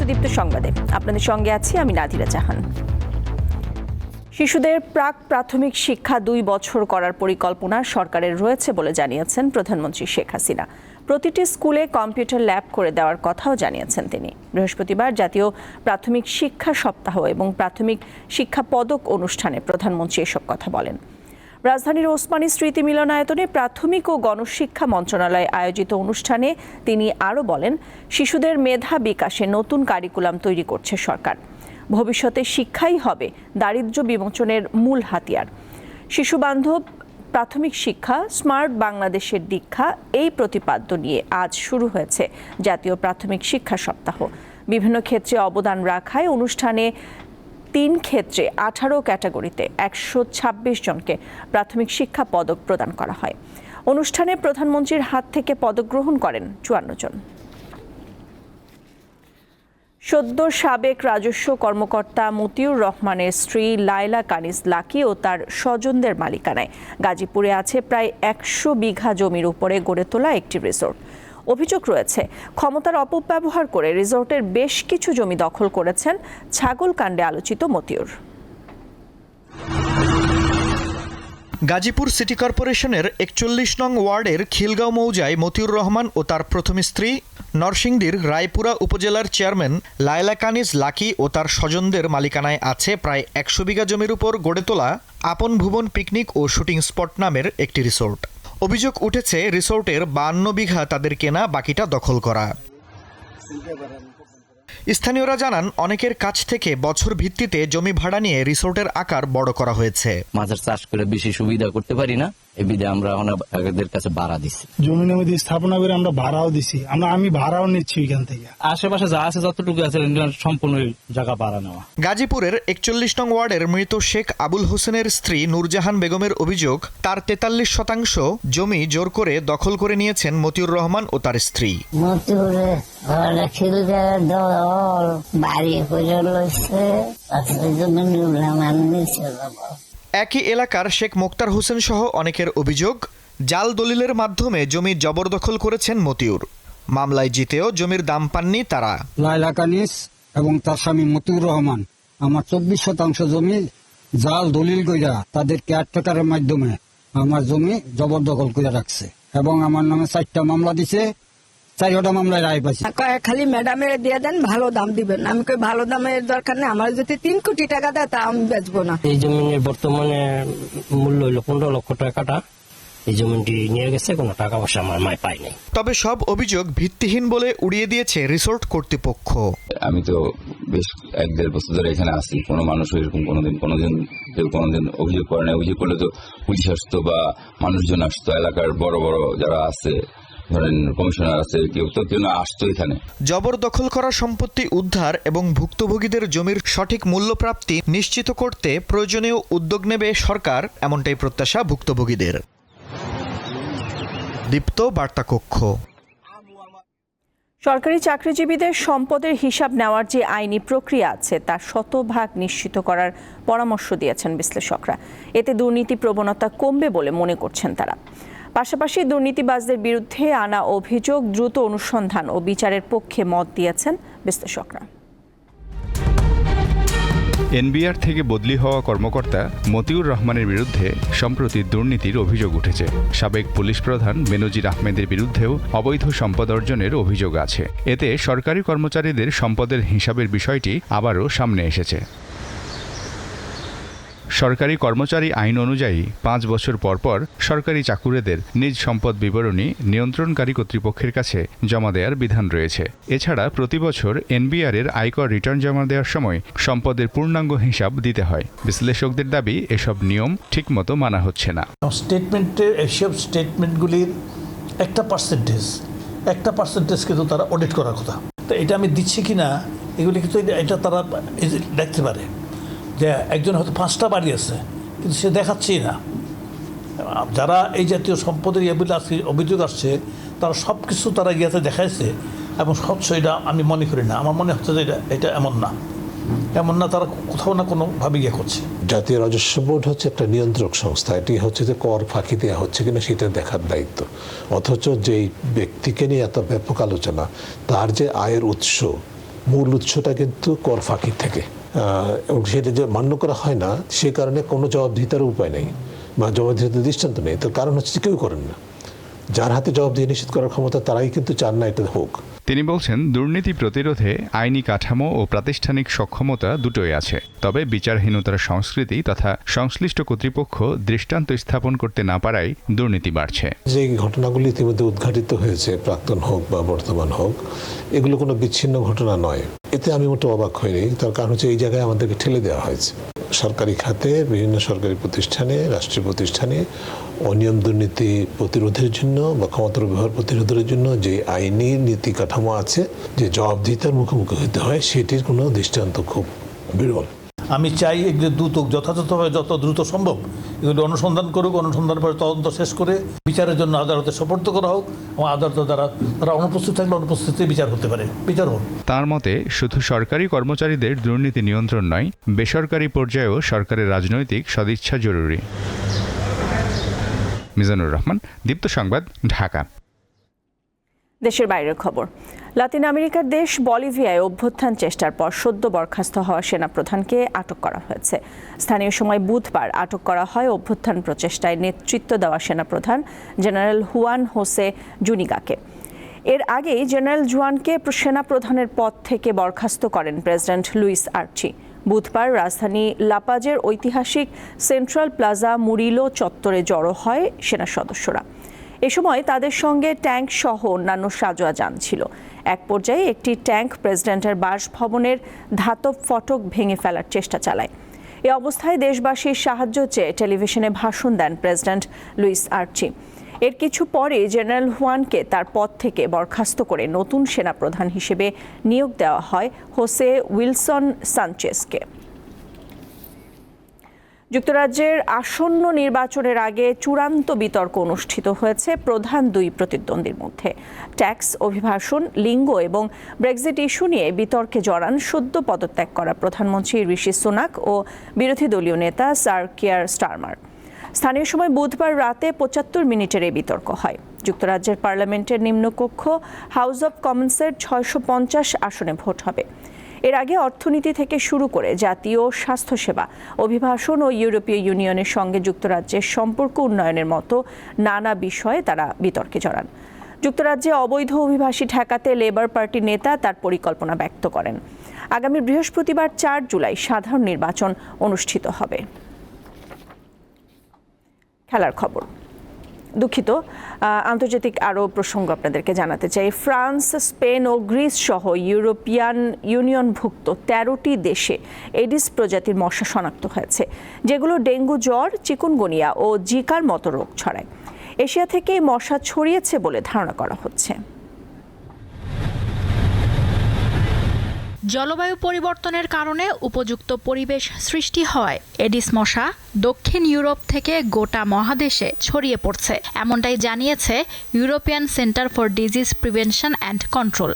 দীপ্ত সংবাদে আপনাদের সঙ্গে আছি আমি নাদিরা জাহান। শিশুদের প্রাক প্রাথমিক শিক্ষা 2 বছর করার পরিকল্পনা সরকারের রয়েছে বলে জানিয়েছেন প্রধানমন্ত্রী শেখ হাসিনা। প্রতিটি স্কুলে কম্পিউটার ল্যাব করে দেওয়ার কথাও জানিয়েছেন তিনি। বৃহস্পতিবার জাতীয় প্রাথমিক শিক্ষা সপ্তাহ এবং প্রাথমিক শিক্ষা পদক অনুষ্ঠানে প্রধানমন্ত্রী এসব কথা বলেন। রাজধানীর ওসমানী স্মৃতি মিলনায়তনে প্রাথমিক ও গণশিক্ষা মন্ত্রণালয় আয়োজিত অনুষ্ঠানে তিনি আরও বলেন, শিশুদের মেধা বিকাশে নতুন কারিকুলাম তৈরি করছে সরকার। ভবিষ্যতে শিক্ষাই হবে দারিদ্র্য বিমোচনের মূল হাতিয়ার। শিশুবান্ধব প্রাথমিক শিক্ষা, স্মার্ট বাংলাদেশের দীক্ষা, এই প্রতিপাদ্য নিয়ে আজ শুরু হয়েছে জাতীয় প্রাথমিক শিক্ষা সপ্তাহ। বিভিন্ন ক্ষেত্রে অবদান রাখায় অনুষ্ঠানে 3 ক্ষেত্রে 18 ক্যাটাগরিতে 126 জনকে প্রাথমিক শিক্ষা পদক প্রদান করা হয়। অনুষ্ঠানে প্রধানমন্ত্রীর হাত থেকে পদক গ্রহণ করেন 54 জন। সদ্য সাবেক রাজস্ব কর্মকর্তা মতিউর রহমানের স্ত্রী লায়লা কানিজ লাকি ও তার স্বজনদের মালিকানায় গাজীপুরে আছে প্রায় 100 বিঘা জমির উপরে গড়ে তোলা একটি রিসোর্ট। অভিযোগ রয়েছে, ক্ষমতার অপব্যবহার করে রিসোর্টের বেশ কিছু জমি দখল করেছেন ছাগলকাণ্ডে আলোচিত মতিউর। গাজীপুর সিটি কর্পোরেশনের 41 নং ওয়ার্ডের খিলগাঁও মৌজায় মতিউর রহমান ও তার প্রথম স্ত্রী, নরসিংদীর রায়পুরা উপজেলার চেয়ারম্যান লায়লা কানিজ লাকি ও তার স্বজনদের মালিকানায় আছে প্রায় 100 বিঘা জমির উপর গড়ে তোলা আপন ভুবন পিকনিক ও শুটিং স্পট নামের একটি রিসোর্ট। অভিযোগ উঠেছে, রিসোর্টের 52 বিঘা তাদের কেনা, বাকিটা দখল করা। স্থানীয়রা জানান, অনেকের কাছ থেকে বছর ভিত্তিতে জমি ভাড়া নিয়ে রিসোর্টের আকার বড় করা হয়েছে। মাছের চাষ করে বেশি সুবিধা করতে পারি না, এই বিধে আমরা ওনাদের কাছে ভাড়া দিচ্ছি। জমি নদী স্থাপনা করে আমরা ভাড়াও দিছি, আমি ভাড়াও নিচ্ছি এখান থেকে। আশেপাশে যা আছে যতটুকু আছে সম্পূর্ণ জায়গা ভাড়া নেওয়া। গাজীপুরের 41 নং ওয়ার্ডের মৃত শেখ আবুল হোসেনের স্ত্রী নূরজাহান বেগমের অভিযোগ, তার 43% জমি জোর করে দখল করে নিয়েছেন মতিউর রহমান ও তার স্ত্রী। একই এলাকার শেখ মোক্তার হোসেন সহ অনেকের অভিযোগ, জাল দলিলের মাধ্যমে জমি জবরদখল করেছেন মতিউর। মামলায় জিতেও জমির দাম পাননি তারা। লায়লা কানিজ এবং তার স্বামী মতিউর রহমান আমার 24% জমি জাল দলিল কইরা তাদের কেয়ারটেকারের মাধ্যমে আমার জমি জবরদখল করে রাখছে এবং আমার নামে 4টা মামলা দিছে। 4টা মামলায় রায় পাইছি। খালি ম্যাডামের দিয়ে দেন, ভালো দাম দিবেন। আমি কই ভালো দামের দরকার নেই, আমার যদি 3 কোটি টাকা দেয় তা আমি বেচবো না। এই জমির বর্তমানে মূল্য হইল 15 লক্ষ টাকাটা। এই জমিটি নিয়ে গেছে, কোনো টাকা পয়সা আমার মায় পাই নাই। তবে সব অভিযোগ ভিত্তিহীন বলে উড়িয়ে দিয়েছে রিসোর্ট কর্তৃপক্ষ। আমি তো বেশ 1-1.5 বছর ধরে এখানে আছি, কোনো মানুষ এরকম কোনোদিন অভিযোগ করে না। অভিযোগ করলে তো পুলিশ আসতো বা মানুষজন আসতো, এলাকার বড় বড় যারা আছে, ধরেন কমিশনার আছে, কেউ না আসতো এখানে। জবরদখল করা সম্পত্তি উদ্ধার এবং ভুক্তভোগীদের জমির সঠিক মূল্যপ্রাপ্তি নিশ্চিত করতে প্রয়োজনীয় উদ্যোগ নেবে সরকার, এমনটাই প্রত্যাশা ভুক্তভোগীদের। দীপ্ত বার্তা কক্ষ। সরকারি চাকরিজীবীদের সম্পদের হিসাব নেওয়ার যে আইনি প্রক্রিয়া আছে তা শতভাগ নিশ্চিত করার পরামর্শ দিয়েছেন বিশ্লেষকরা। এতে দুর্নীতি প্রবণতা কমবে বলে মনে করছেন তারা। পাশাপাশি দুর্নীতিবাজদের বিরুদ্ধে আনা অভিযোগ দ্রুত অনুসন্ধান ও বিচারের পক্ষে মত দিয়েছেন বিশ্লেষকরা। এনবিআর থেকে বদলি হওয়া কর্মকর্তা মতিউর রহমানের বিরুদ্ধে সম্প্রতি দুর্নীতির অভিযোগ উঠেছে। সাবেক পুলিশ প্রধান বেনজির আহমেদের বিরুদ্ধেও অবৈধ সম্পদ অর্জনের অভিযোগ আছে। এতে সরকারি কর্মচারীদের সম্পদের হিসাবের বিষয়টি আবারও সামনে এসেছে। সরকারি কর্মচারী আইন অনুযায়ী 5 বছর পর পর সরকারি চাকুরেদের নিজ সম্পদ বিবরণী নিয়ন্ত্রণকারী কর্তৃপক্ষের কাছে জমা দেওয়ার বিধান রয়েছে। এছাড়া প্রতি বছর এনবিআর-এর আয়কর রিটার্ন জমা দেওয়ার সময় সম্পদের পূর্ণাঙ্গ হিসাব দিতে হয়। বিশ্লেষকদের দাবি, এসব নিয়ম ঠিকমতো মানা হচ্ছে না। এসব স্টেটমেন্টগুলির একটা পার্সেন্টেজ কিন্তু তারা অডিট করার কথা। তো এটা আমি দিচ্ছি কিনা এগুলি কিন্তু এটা তারা দেখতে পারে যে একজন হয়তো 5টা বাড়ি আছে, কিন্তু সে দেখাচ্ছেই না। যারা এই জাতীয় সম্পদের অভিযোগ আসছে তারা সব কিছু তারা গিয়েতে দেখাইছে এবং স্বচ্ছ, এটা আমি মনে করি না। আমার মনে হচ্ছে যে এটা এমন না, তারা কোথাও না কোনোভাবে গিয়ে করছে। জাতীয় রাজস্ব বোর্ড হচ্ছে একটা নিয়ন্ত্রক সংস্থা, এটি হচ্ছে যে কর ফাঁকি দেওয়া হচ্ছে কিনা সেটা দেখার দায়িত্ব। অথচ যেই ব্যক্তিকে নিয়ে এত ব্যাপক আলোচনা, তার যে আয়ের উৎস মূল উৎসটা কিন্তু কর ফাঁকি থেকে, এবং সেটা যে মান্য করা হয় না সে কারণে কোনো জবাবদিহিতার উপায় নেই বা জবাবদিহিতার দৃষ্টান্ত নেই। তার কারণ হচ্ছে কেউ করেন না, যার হাতে জবাবদিহি নিশ্চিত করার ক্ষমতা তারাই কিন্তু চান না এটা হোক। তিনি বলছেন, দুর্নীতি প্রতিরোধে আইনি কাঠামো ও প্রাতিষ্ঠানিক সক্ষমতা দুটোই আছে, তবে বিচারহীনতার সংস্কৃতি তথা সংশ্লিষ্ট কর্তৃপক্ষ দৃষ্টান্ত স্থাপন করতে না পারায় দুর্নীতি বাড়ছে। যে ঘটনাগুলি ইতিমধ্যে উদ্ঘাটিত হয়েছে, প্রাক্তন হোক বা বর্তমান হোক, এগুলো কোনো বিচ্ছিন্ন ঘটনা নয়। এতে আমি মোটেও অবাক হইনি, তার কারণ হচ্ছে এই জায়গায় আমাদেরকে ঠেলে দেওয়া হয়েছে। সরকারি খাতে বিভিন্ন সরকারি প্রতিষ্ঠানে, রাষ্ট্রীয় প্রতিষ্ঠানে অনিয়ম দুর্নীতি প্রতিরোধের জন্য বা ক্ষমতার ব্যবহার প্রতিরোধের জন্য যে আইনি নীতি কাঠামো আছে, যে জবাবদিহিতার মুখোমুখি হতে হয়, সেটির কোনো দৃষ্টান্ত খুব বিরল। আমি চাই এগুলো দ্রুত, যথাযথভাবে যত দ্রুত সম্ভব এগুলো অনুসন্ধান করুক, অনুসন্ধান করে তদন্ত শেষ করে বিচারের জন্য আদালতে সোপর্দ করা হোক, এবং আদালতে তারা অনুপস্থিত থাকলে অনুপস্থিতিতে বিচার হতে পারে, বিচার হোক। তার মতে শুধু সরকারি কর্মচারীদের দুর্নীতি নিয়ন্ত্রণ নয়, বেসরকারি পর্যায়েও সরকারের রাজনৈতিক সদিচ্ছা জরুরি। মিজানুর রহমান, দীপ্ত সংবাদ, ঢাকা। দেশের বাইরের খবর। লাতিন আমেরিকার দেশ বলিভিয়ায় অভ্যুত্থান চেষ্টার পর সদ্য বরখাস্ত হওয়া সেনাপ্রধানকে আটক করা হয়েছে। স্থানীয় সময় বুধবার আটক করা হয় অভ্যুত্থান প্রচেষ্টায় নেতৃত্ব দেওয়া সেনাপ্রধান জেনারেল হুয়ান হোসে জুনিগাকে। এর আগেই জেনারেল জুয়ানকে সেনাপ্রধানের পদ থেকে বরখাস্ত করেন প্রেসিডেন্ট লুইস আর্চি। বুধবার রাজধানী লাপাজের ঐতিহাসিক সেন্ট্রাল প্লাজা মুরিলো চত্বরে জড়ো হয় সেনা সদস্যরা। এ সময় তাদের সঙ্গে ট্যাঙ্ক সহ অন্যান্য সাজোয়া যান ছিল। এক পর্যায়ে একটি ট্যাঙ্ক প্রেসিডেন্টের বাসভবনের ধাতব ফটক ভেঙে ফেলার চেষ্টা চালায়। এ অবস্থায় দেশবাসীর সাহায্য চেয়ে টেলিভিশনে ভাষণ দেন প্রেসিডেন্ট লুইস আর্চি। এর কিছু পরে জেনারেল হুয়ানকে তার পদ থেকে বরখাস্ত করে নতুন সেনাপ্রধান হিসেবে নিয়োগ দেওয়া হয় হোসে উইলসন সানচেজকে। যুক্তরাজ্যের আসন্ন নির্বাচনের আগে চূড়ান্ত বিতর্ক অনুষ্ঠিত হয়েছে প্রধান দুই প্রতিদ্বন্দ্বীর মধ্যে। ট্যাক্স, অভিবাসন, লিঙ্গ এবং ব্রেক্সিট ইস্যু নিয়ে বিতর্কে জড়ান সদ্য পদত্যাগ করা প্রধানমন্ত্রী ঋষি সুনাক ও বিরোধী দলীয় নেতা স্যার কিয়ার স্টারমার। স্থানীয় সময় বুধবার রাতে ৭৫ মিনিটের এই বিতর্ক হয়। যুক্তরাজ্যের পার্লামেন্টের নিম্নকক্ষ হাউস অব কমন্সের ৬৫০ আসনে ভোট হবে। এর আগে অর্থনীতি থেকে শুরু করে জাতীয় স্বাস্থ্যসেবা, অভিবাসন ও ইউরোপীয় ইউনিয়নের সঙ্গে যুক্তরাজ্যের সম্পর্ক উন্নয়নের মতো নানা বিষয়ে তারা বিতর্কে জড়ান। যুক্তরাজ্যে অবৈধ অভিবাসী ঠেকাতে লেবার পার্টির নেতা তার পরিকল্পনা ব্যক্ত করেন। আগামী বৃহস্পতিবার ৪ জুলাই সাধারণ নির্বাচন অনুষ্ঠিত হবে। খেলার খবর। দুঃখিত, আন্তর্জাতিক আরও প্রসঙ্গ আপনাদেরকে জানাতে চাই। ফ্রান্স, স্পেন ও গ্রিস সহ ইউরোপিয়ান ইউনিয়নভুক্ত ১৩টি দেশে এডিস প্রজাতির মশা শনাক্ত হয়েছে, যেগুলো ডেঙ্গু জ্বর, চিকুনগুনিয়া ও জিকার মতো রোগ ছড়ায়। এশিয়া থেকে এই মশা ছড়িয়েছে বলে ধারণা করা হচ্ছে। জলবায়ু পরিবর্তনের কারণে উপযুক্ত পরিবেশ সৃষ্টি হয় এডিস মশা দক্ষিণ ইউরোপ থেকে গোটা মহাদেশে ছড়িয়ে পড়ছে, এমনটাই জানিয়েছে European centre for disease prevention and control.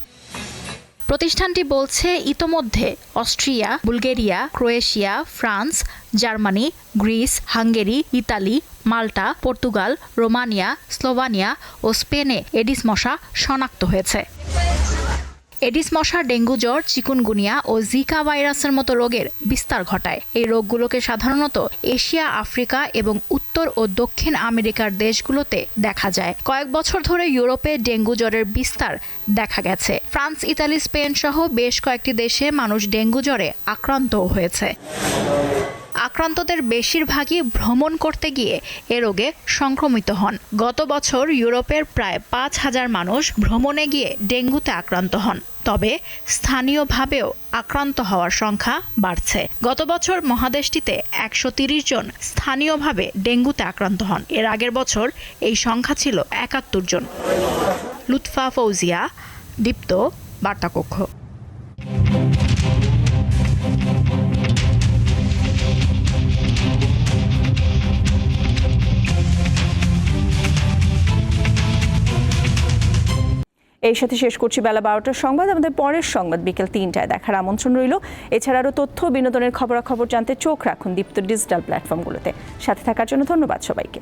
প্রতিষ্ঠানটি বলছে ইতোমধ্যে Austria, Bulgaria, Croatia, France, Germany, Greece, Hungary, Italy, Malta, Portugal, Romania, Slovenia ও স্পেনে এডিস মশা শনাক্ত হয়েছে। এডিস মশা ডেঙ্গু জ্বর, চিকুনগুনিয়া ও জিকা ভাইরাসের মতো রোগের বিস্তার ঘটায়। এই রোগগুলোকে সাধারণত এশিয়া, আফ্রিকা এবং উত্তর ও দক্ষিণ আমেরিকার দেশগুলোতে দেখা যায়। কয়েক বছর ধরে ইউরোপে ডেঙ্গু জ্বরের বিস্তার দেখা গেছে। ফ্রান্স, ইতালি, স্পেন সহ বেশ কয়েকটি দেশে মানুষ ডেঙ্গু জ্বরে আক্রান্তও হয়েছে। আক্রান্তদের বেশিরভাগই ভ্রমণ করতে গিয়ে এ রোগে সংক্রমিত হন। গত বছর ইউরোপের প্রায় ৫,০০০ মানুষ ভ্রমণে গিয়ে ডেঙ্গুতে আক্রান্ত হন। তবে স্থানীয়ভাবেও আক্রান্ত হওয়ার সংখ্যা বাড়ছে। গত বছর মহাদেশটিতে ১৩০ জন স্থানীয়ভাবে ডেঙ্গুতে আক্রান্ত হন। এর আগের বছর এই সংখ্যা ছিল ৭১ জন। লুৎফা ফৌজিয়া, দীপ্ত, বার্তাকক্ষ। এই সাথে শেষ করছি বেলা ১২টার সংবাদ। আমাদের পরের সংবাদ বিকেল ৩টায় দেখার আমন্ত্রণ রইল। এছাড়া আরও তথ্য, বিনোদনের খবরাখবর জানতে চোখ রাখুন দীপ্ত ডিজিটাল প্ল্যাটফর্মগুলোতে। সাথে থাকার জন্য ধন্যবাদ সবাইকে।